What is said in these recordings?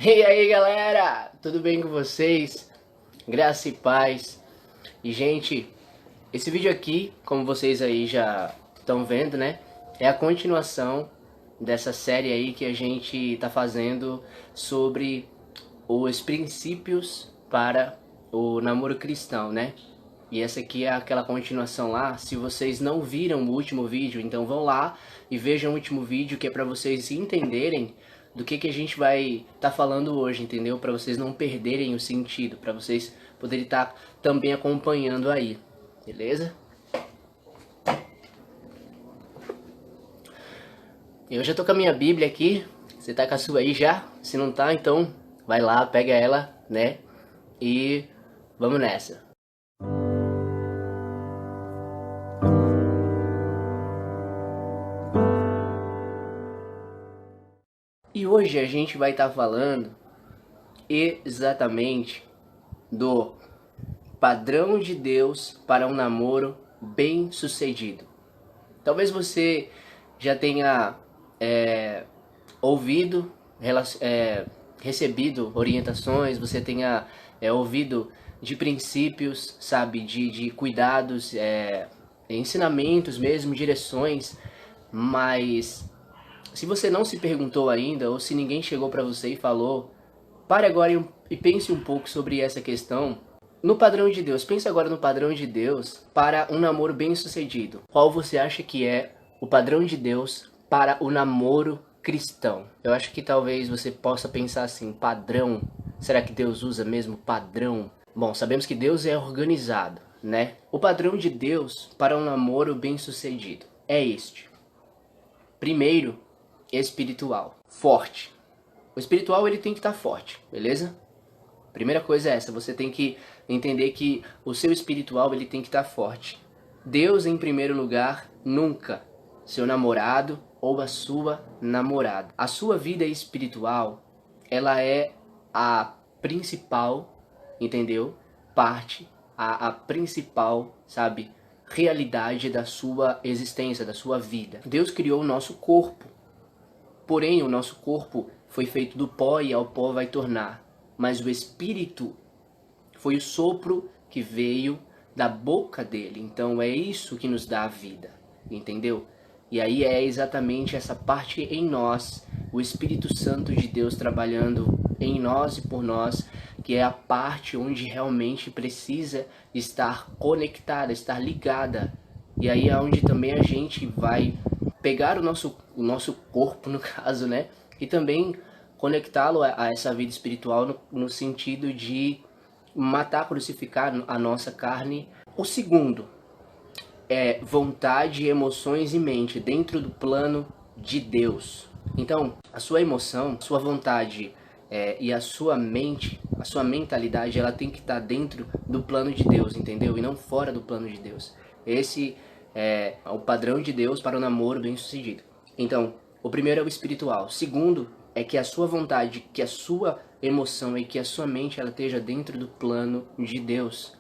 E aí galera, tudo bem com vocês? Graça e paz. E gente, esse vídeo aqui, como vocês aí já estão vendo, né? É a continuação dessa série aí que a gente tá fazendo sobre os princípios para o namoro cristão, né? E essa aqui é aquela continuação lá. Se vocês não viram o último vídeo, então vão lá e vejam o último vídeo, que é para vocês entenderem do que a gente vai estar falando hoje, entendeu? Para vocês não perderem o sentido, para vocês poderem estar também acompanhando aí, beleza? Eu já tô com a minha Bíblia aqui. Você tá com a sua aí já? Se não tá, então vai lá, pega ela, né? E vamos nessa. E hoje a gente vai estar falando exatamente do padrão de Deus para um namoro bem sucedido. Talvez você já tenha ouvido, recebido orientações, você tenha ouvido de princípios, sabe, de cuidados, ensinamentos mesmo, direções, mas se você não se perguntou ainda, ou se ninguém chegou para você e falou, pare agora e pense um pouco sobre essa questão. No padrão de Deus, pense agora no padrão de Deus para um namoro bem sucedido. Qual você acha que é o padrão de Deus para o namoro cristão? Eu acho que talvez você possa pensar assim, padrão, será que Deus usa mesmo padrão? Bom, sabemos que Deus é organizado, né? O padrão de Deus para um namoro bem sucedido é este. Primeiro, espiritual, forte. O espiritual ele tem que estar forte, beleza? Primeira coisa é essa, você tem que entender que o seu espiritual ele tem que estar forte. Deus em primeiro lugar, nunca seu namorado ou a sua namorada. A sua vida espiritual, ela é a principal, entendeu? Parte, a principal, sabe, realidade da sua existência, da sua vida. Deus criou o nosso corpo. Porém, o nosso corpo foi feito do pó e ao pó vai tornar. Mas o Espírito foi o sopro que veio da boca dele. Então é isso que nos dá a vida, entendeu? E aí é exatamente essa parte em nós, o Espírito Santo de Deus trabalhando em nós e por nós, que é a parte onde realmente precisa estar conectada, estar ligada. E aí é onde também a gente vai pegar o nosso corpo, no caso, né? E também conectá-lo a essa vida espiritual no sentido de matar, crucificar a nossa carne. O segundo é vontade, emoções e mente dentro do plano de Deus. Então, a sua emoção, a sua vontade e a sua mente, a sua mentalidade, ela tem que estar dentro do plano de Deus, entendeu? E não fora do plano de Deus. Esse é o padrão de Deus para o namoro bem sucedido. Então, o primeiro é o espiritual. O segundo é que a sua vontade, que a sua emoção e que a sua mente ela esteja dentro do plano de Deus.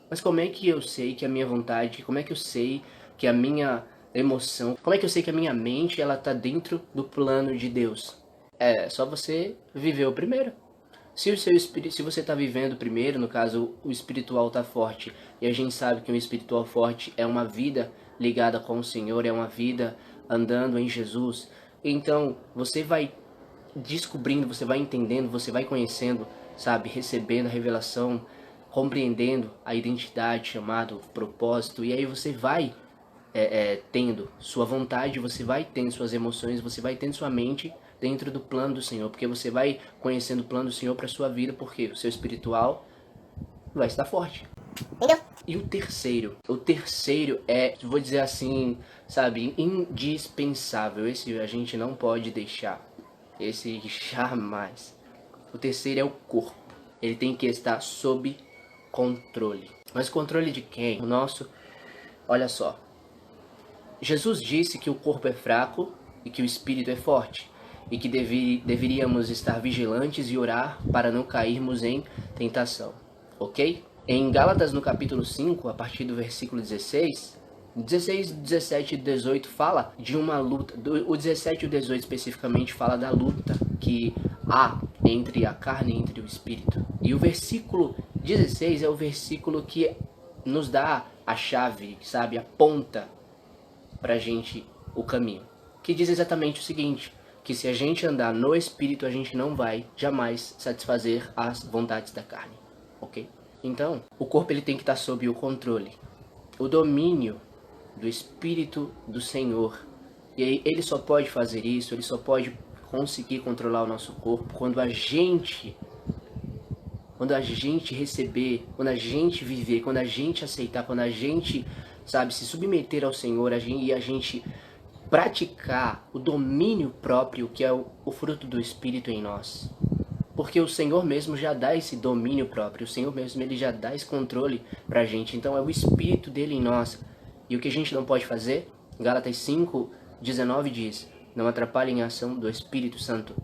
Mas como é que eu sei que a minha vontade, como é que eu sei que a minha emoção, como é que eu sei que a minha mente ela está dentro do plano de Deus? É só você viver o primeiro. Se você está vivendo primeiro, no caso o espiritual está forte, e a gente sabe que um espiritual forte é uma vida ligada com o Senhor, é uma vida andando em Jesus, então você vai descobrindo, você vai entendendo, você vai conhecendo, sabe, recebendo a revelação, compreendendo a identidade, chamado, propósito, e aí você vai tendo sua vontade, você vai tendo suas emoções, você vai tendo sua mente dentro do plano do Senhor, porque você vai conhecendo o plano do Senhor para sua vida, porque o seu espiritual vai estar forte. Entendeu? E o terceiro é, vou dizer assim, sabe, indispensável. Esse a gente não pode deixar. Esse jamais. O terceiro é o corpo. Ele tem que estar sob controle. Mas controle de quem? O nosso. Olha só. Jesus disse que o corpo é fraco e que o espírito é forte. E que deveríamos estar vigilantes e orar para não cairmos em tentação. Ok? Em Gálatas, no capítulo 5, a partir do versículo 16, 16, 17 e 18 fala de uma luta. O 17 e o 18 especificamente fala da luta que há entre a carne e entre o espírito. E o versículo 16 é o versículo que nos dá a chave, sabe, a ponta pra gente o caminho. Que diz exatamente o seguinte, que se a gente andar no espírito, a gente não vai jamais satisfazer as vontades da carne, ok? Então, o corpo ele tem que estar sob o controle, o domínio do Espírito do Senhor. E aí ele só pode fazer isso, ele só pode conseguir controlar o nosso corpo quando a gente receber, quando a gente viver, quando a gente aceitar, quando a gente, sabe, se submeter ao Senhor e a gente praticar o domínio próprio, que é o fruto do Espírito em nós. Porque o Senhor mesmo já dá esse domínio próprio, o Senhor mesmo ele já dá esse controle pra gente. Então é o Espírito dele em nós. E o que a gente não pode fazer? Gálatas 5:19 diz, não atrapalhem a ação do Espírito Santo.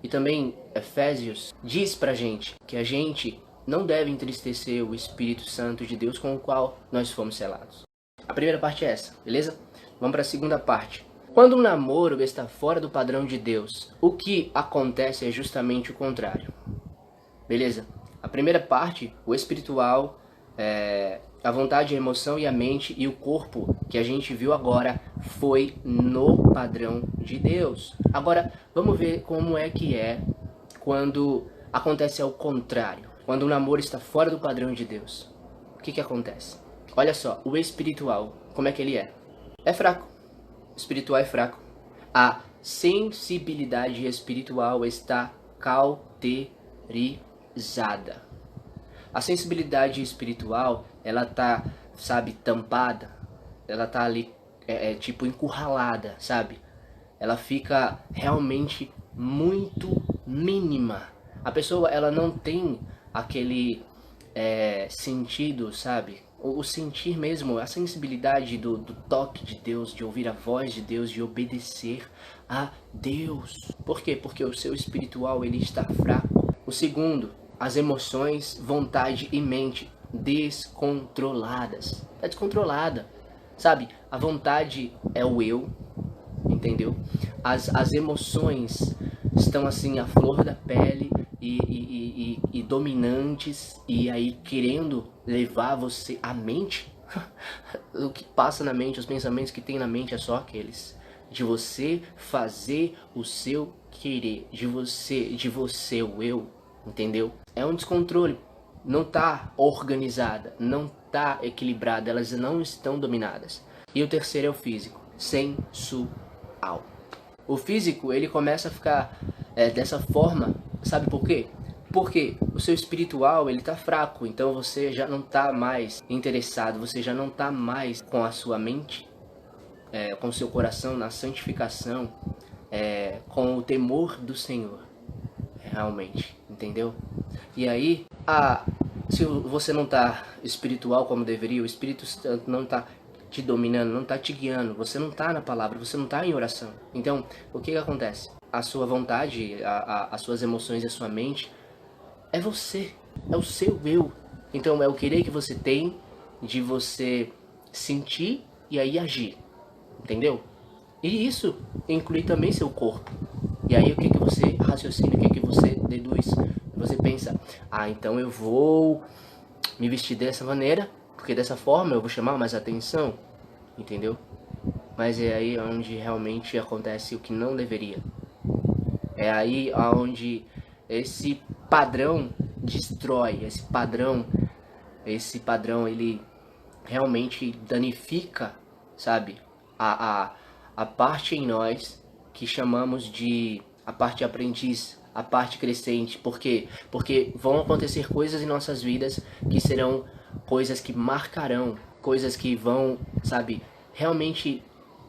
E também Efésios diz pra gente que a gente não deve entristecer o Espírito Santo de Deus com o qual nós fomos selados. A primeira parte é essa, beleza? Vamos para a segunda parte. Quando um namoro está fora do padrão de Deus, o que acontece é justamente o contrário. Beleza? A primeira parte, o espiritual, a vontade, a emoção e a mente e o corpo que a gente viu agora foi no padrão de Deus. Agora, vamos ver como é que é quando acontece ao contrário. Quando o namoro está fora do padrão de Deus. O que acontece? Olha só, o espiritual, como é que ele é? É fraco. O espiritual é fraco. A sensibilidade espiritual está cauterizada. A sensibilidade espiritual, ela tá, sabe, tampada. Ela tá ali, tipo, encurralada, sabe? Ela fica realmente muito mínima. A pessoa, ela não tem aquele sentido, sabe? O sentir mesmo, a sensibilidade do toque de Deus, de ouvir a voz de Deus, de obedecer a Deus. Por quê? Porque o seu espiritual, ele está fraco. O segundo, as emoções, vontade e mente descontroladas. Está descontrolada, sabe? A vontade é o eu, entendeu? As emoções estão assim, à flor da pele e dominantes, e aí querendo levar você à mente. O que passa na mente, os pensamentos que tem na mente é só aqueles de você fazer o seu querer, de você o eu, entendeu? É um descontrole, não tá organizada, não tá equilibrada, elas não estão dominadas. E o terceiro é o físico, sensual. O físico, ele começa a ficar dessa forma, sabe por quê? Porque o seu espiritual, ele tá fraco, então você já não tá mais interessado, você já não tá mais com a sua mente, com o seu coração na santificação, com o temor do Senhor, realmente, entendeu? E aí, se você não tá espiritual como deveria, o Espírito Santo não tá te dominando, não tá te guiando, você não tá na palavra, você não tá em oração. Então, o que acontece? A sua vontade, as suas emoções e a sua mente é você, é o seu eu. Então é o querer que você tem de você sentir e aí agir, entendeu? E isso inclui também seu corpo. E aí o que você raciocina, o que você deduz? Você pensa, então eu vou me vestir dessa maneira, porque dessa forma eu vou chamar mais atenção, entendeu? Mas é aí onde realmente acontece o que não deveria. É aí onde esse padrão destrói, esse padrão ele realmente danifica, sabe, a parte em nós que chamamos de a parte aprendiz, a parte crescente. Por quê? Porque vão acontecer coisas em nossas vidas que serão coisas que marcarão, coisas que vão, sabe, realmente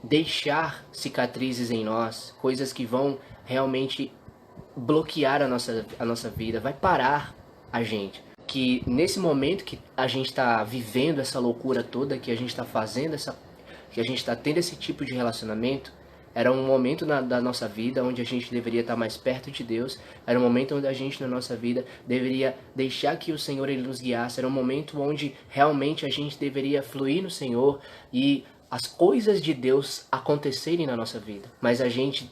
deixar cicatrizes em nós, coisas que vão realmente bloquear a nossa vida, vai parar a gente. Que nesse momento que a gente está vivendo essa loucura toda, que a gente está fazendo que a gente está tendo esse tipo de relacionamento, era um momento da nossa vida onde a gente deveria estar mais perto de Deus, era um momento onde a gente na nossa vida deveria deixar que o Senhor ele nos guiasse, era um momento onde realmente a gente deveria fluir no Senhor e as coisas de Deus acontecerem na nossa vida. Mas a gente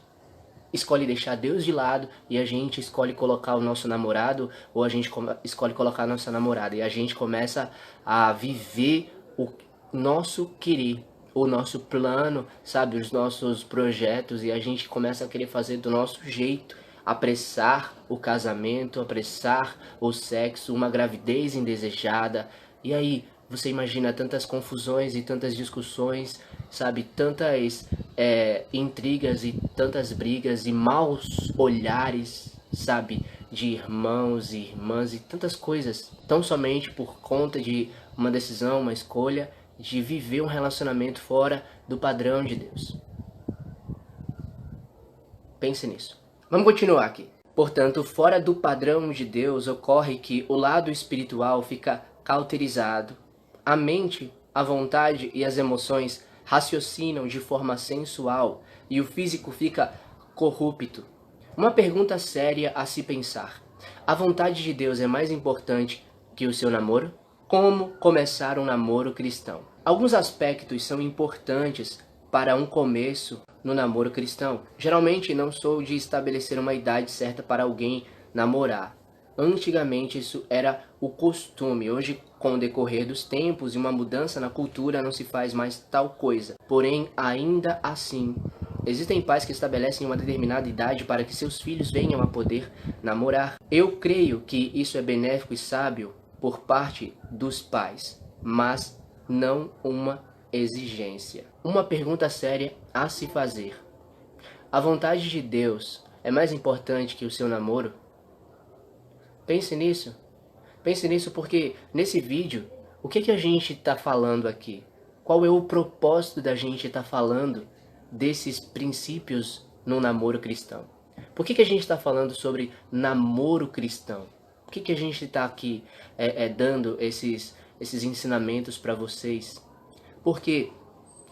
escolhe deixar Deus de lado e a gente escolhe colocar o nosso namorado ou a gente escolhe colocar a nossa namorada e a gente começa a viver o nosso querer, o nosso plano, sabe, os nossos projetos e a gente começa a querer fazer do nosso jeito, apressar o casamento, apressar o sexo, uma gravidez indesejada. E aí, você imagina tantas confusões e tantas discussões, sabe, tantas intrigas e tantas brigas e maus olhares, sabe, de irmãos e irmãs e tantas coisas, tão somente por conta de uma decisão, uma escolha de viver um relacionamento fora do padrão de Deus. Pense nisso. Vamos continuar aqui. Portanto, fora do padrão de Deus, ocorre que o lado espiritual fica cauterizado. A mente, a vontade e as emoções raciocinam de forma sensual e o físico fica corrupto. Uma pergunta séria a se pensar. A vontade de Deus é mais importante que o seu namoro? Como começar um namoro cristão? Alguns aspectos são importantes para um começo no namoro cristão. Geralmente não sou de estabelecer uma idade certa para alguém namorar. Antigamente isso era o costume. Hoje, com o decorrer dos tempos e uma mudança na cultura, não se faz mais tal coisa. Porém, ainda assim, existem pais que estabelecem uma determinada idade para que seus filhos venham a poder namorar. Eu creio que isso é benéfico e sábio por parte dos pais, mas não uma exigência. Uma pergunta séria a se fazer. A vontade de Deus é mais importante que o seu namoro? Pense nisso. Pense nisso porque nesse vídeo, o que a gente está falando aqui? Qual é o propósito da gente estar falando desses princípios no namoro cristão? Por que a gente está falando sobre namoro cristão? Por que a gente está aqui dando esses ensinamentos para vocês? Porque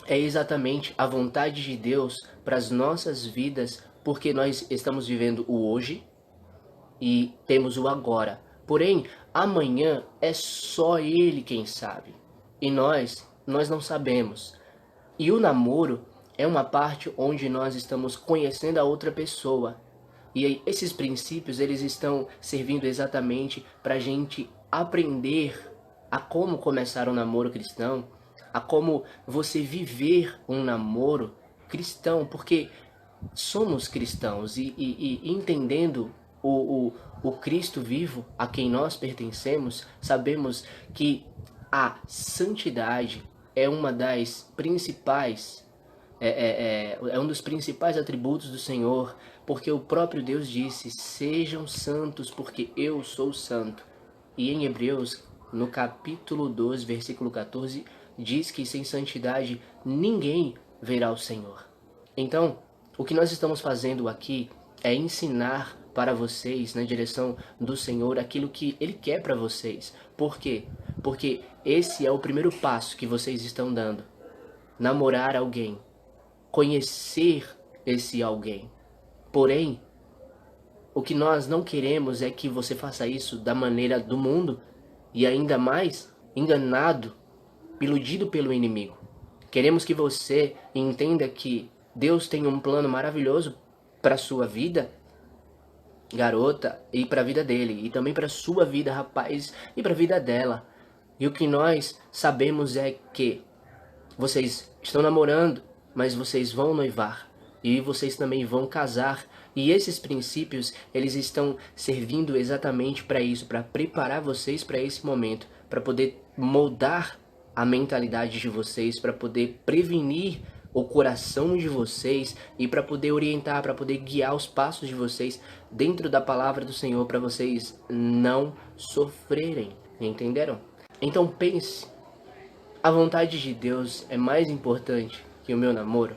é exatamente a vontade de Deus para as nossas vidas, porque nós estamos vivendo o hoje e temos o agora. Porém, amanhã é só Ele quem sabe. E nós não sabemos. E o namoro é uma parte onde nós estamos conhecendo a outra pessoa. E aí, esses princípios, eles estão servindo exatamente para a gente aprender a como começar um namoro cristão, a como você viver um namoro cristão, porque somos cristãos e entendendo o Cristo vivo a quem nós pertencemos, sabemos que a santidade é uma das principais é um dos principais atributos do Senhor, porque o próprio Deus disse: sejam santos porque eu sou santo. E em Hebreus, no capítulo 12, versículo 14, diz que sem santidade ninguém verá o Senhor. Então, o que nós estamos fazendo aqui é ensinar para vocês, na direção do Senhor, aquilo que Ele quer para vocês. Por quê? Porque esse é o primeiro passo que vocês estão dando. Namorar alguém. Conhecer esse alguém. Porém, o que nós não queremos é que você faça isso da maneira do mundo e ainda mais enganado, iludido pelo inimigo. Queremos que você entenda que Deus tem um plano maravilhoso para a sua vida, garota, e para a vida dele, e também para a sua vida, rapaz, e para a vida dela. E o que nós sabemos é que vocês estão namorando, mas vocês vão noivar e vocês também vão casar. E esses princípios, eles estão servindo exatamente para isso, para preparar vocês para esse momento, para poder moldar a mentalidade de vocês, para poder prevenir o coração de vocês e para poder orientar, para poder guiar os passos de vocês dentro da palavra do Senhor, para vocês não sofrerem. Entenderam? Então pense, a vontade de Deus é mais importante que o meu namoro?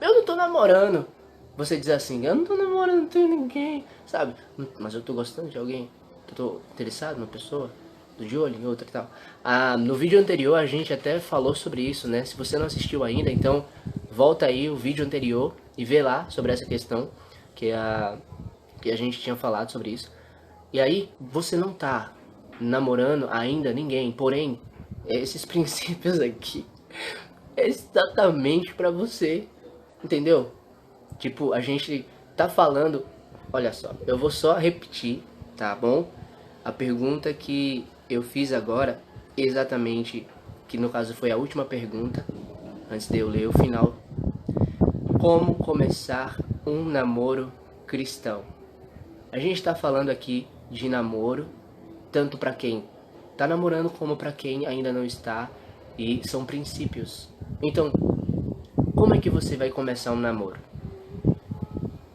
Eu não tô namorando. Você diz assim: eu não tô namorando, não tenho ninguém, sabe? Mas eu tô gostando de alguém, eu tô interessado numa pessoa, tô de olho em outra e tal. No vídeo anterior a gente até falou sobre isso, né? Se você não assistiu ainda, então volta aí o vídeo anterior e vê lá sobre essa questão que a gente tinha falado sobre isso. E aí, você não tá namorando ainda ninguém, porém, esses princípios aqui é exatamente pra você, entendeu? Tipo, a gente tá falando, olha só, eu vou só repetir, tá bom? A pergunta que eu fiz agora, exatamente, que no caso foi a última pergunta, antes de eu ler o final. Como começar um namoro cristão? A gente está falando aqui de namoro, tanto para quem está namorando como para quem ainda não está, e são princípios. Então, como é que você vai começar um namoro?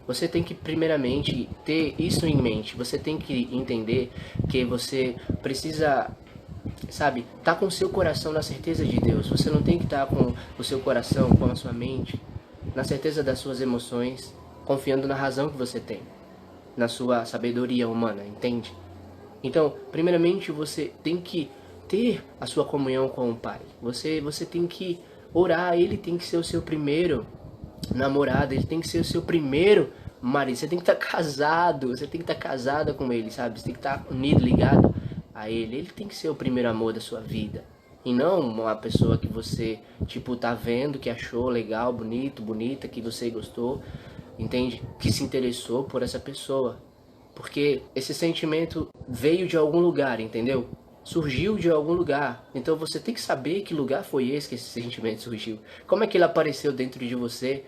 Você tem que primeiramente ter isso em mente. Você tem que entender que você precisa, sabe, tá com o seu coração na certeza de Deus. Você não tem que estar com o seu coração, com a sua mente, na certeza das suas emoções, confiando na razão que você tem, na sua sabedoria humana, entende? Então, primeiramente, você tem que ter a sua comunhão com o Pai. Você tem que orar, Ele tem que ser o seu primeiro namorado, Ele tem que ser o seu primeiro marido. Você tem que estar casado, você tem que estar casada com Ele, sabe? Você tem que estar unido, ligado a Ele. Ele tem que ser o primeiro amor da sua vida. E não uma pessoa que você, tipo, tá vendo, que achou legal, bonito, bonita, que você gostou, entende? Que se interessou por essa pessoa. Porque esse sentimento veio de algum lugar, entendeu? Surgiu de algum lugar. Então você tem que saber que lugar foi esse que esse sentimento surgiu. Como é que ele apareceu dentro de você,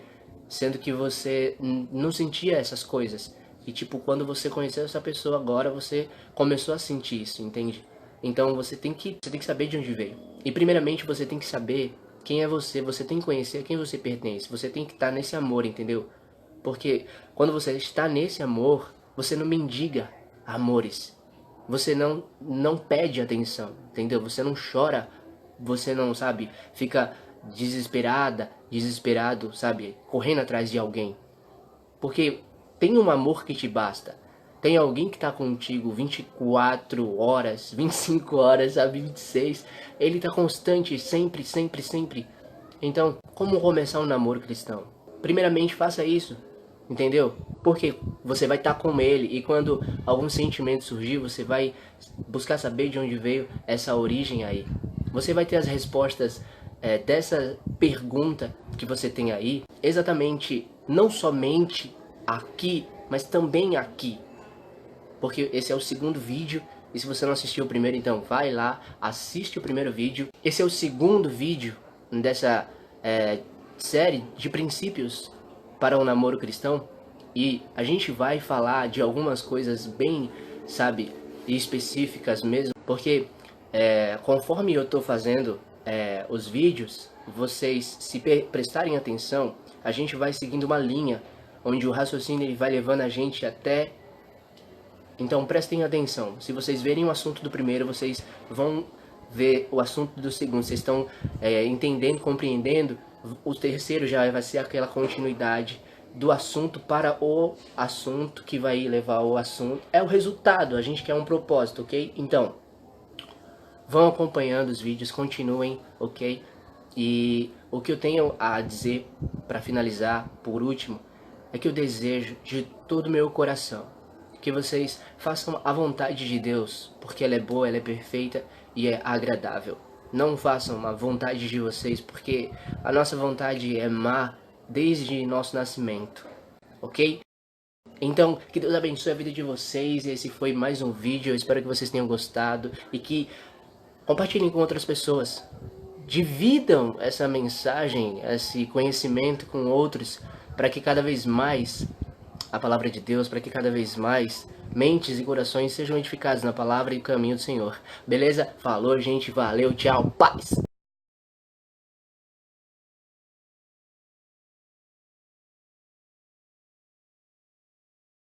sendo que você não sentia essas coisas. E tipo, quando você conheceu essa pessoa agora, você começou a sentir isso, entende? Então você tem que saber de onde veio. E primeiramente você tem que saber quem é você tem que conhecer a quem você pertence. Você tem que estar nesse amor, entendeu? Porque quando você está nesse amor, você não mendiga amores. Você não pede atenção, entendeu? Você não chora, você não, sabe, fica desesperado, sabe, correndo atrás de alguém. Porque tem um amor que te basta. Tem alguém que tá contigo 24 horas, 25 horas, sabe, 26. Ele tá constante, sempre, sempre, sempre. Então, como começar um namoro cristão? Primeiramente, faça isso, entendeu? Porque você vai estar com ele e quando algum sentimento surgir, você vai buscar saber de onde veio essa origem aí. Você vai ter as respostas dessa pergunta que você tem aí, exatamente, não somente aqui, mas também aqui. Porque esse é o segundo vídeo, e se você não assistiu o primeiro, então vai lá, assiste o primeiro vídeo. Esse é o segundo vídeo dessa série de princípios para o namoro cristão. E a gente vai falar de algumas coisas bem, sabe, específicas mesmo. Porque conforme eu tô fazendo os vídeos, vocês se prestarem atenção, a gente vai seguindo uma linha, onde o raciocínio ele vai levando a gente até... Então prestem atenção, se vocês verem o assunto do primeiro, vocês vão ver o assunto do segundo, vocês estão entendendo, compreendendo, o terceiro já vai ser aquela continuidade do assunto para o assunto que vai levar ao assunto, é o resultado, a gente quer um propósito, ok? Então, vão acompanhando os vídeos, continuem, ok? E o que eu tenho a dizer para finalizar, por último, é que eu desejo de todo o meu coração que vocês façam a vontade de Deus, porque ela é boa, ela é perfeita e é agradável. Não façam a vontade de vocês, porque a nossa vontade é má desde nosso nascimento, ok? Então, que Deus abençoe a vida de vocês. Esse foi mais um vídeo, eu espero que vocês tenham gostado e que compartilhem com outras pessoas. Dividam essa mensagem, esse conhecimento com outros, para que cada vez mais a palavra de Deus, para que cada vez mais mentes e corações sejam edificados na palavra e caminho do Senhor. Beleza? Falou, gente. Valeu. Tchau. Paz.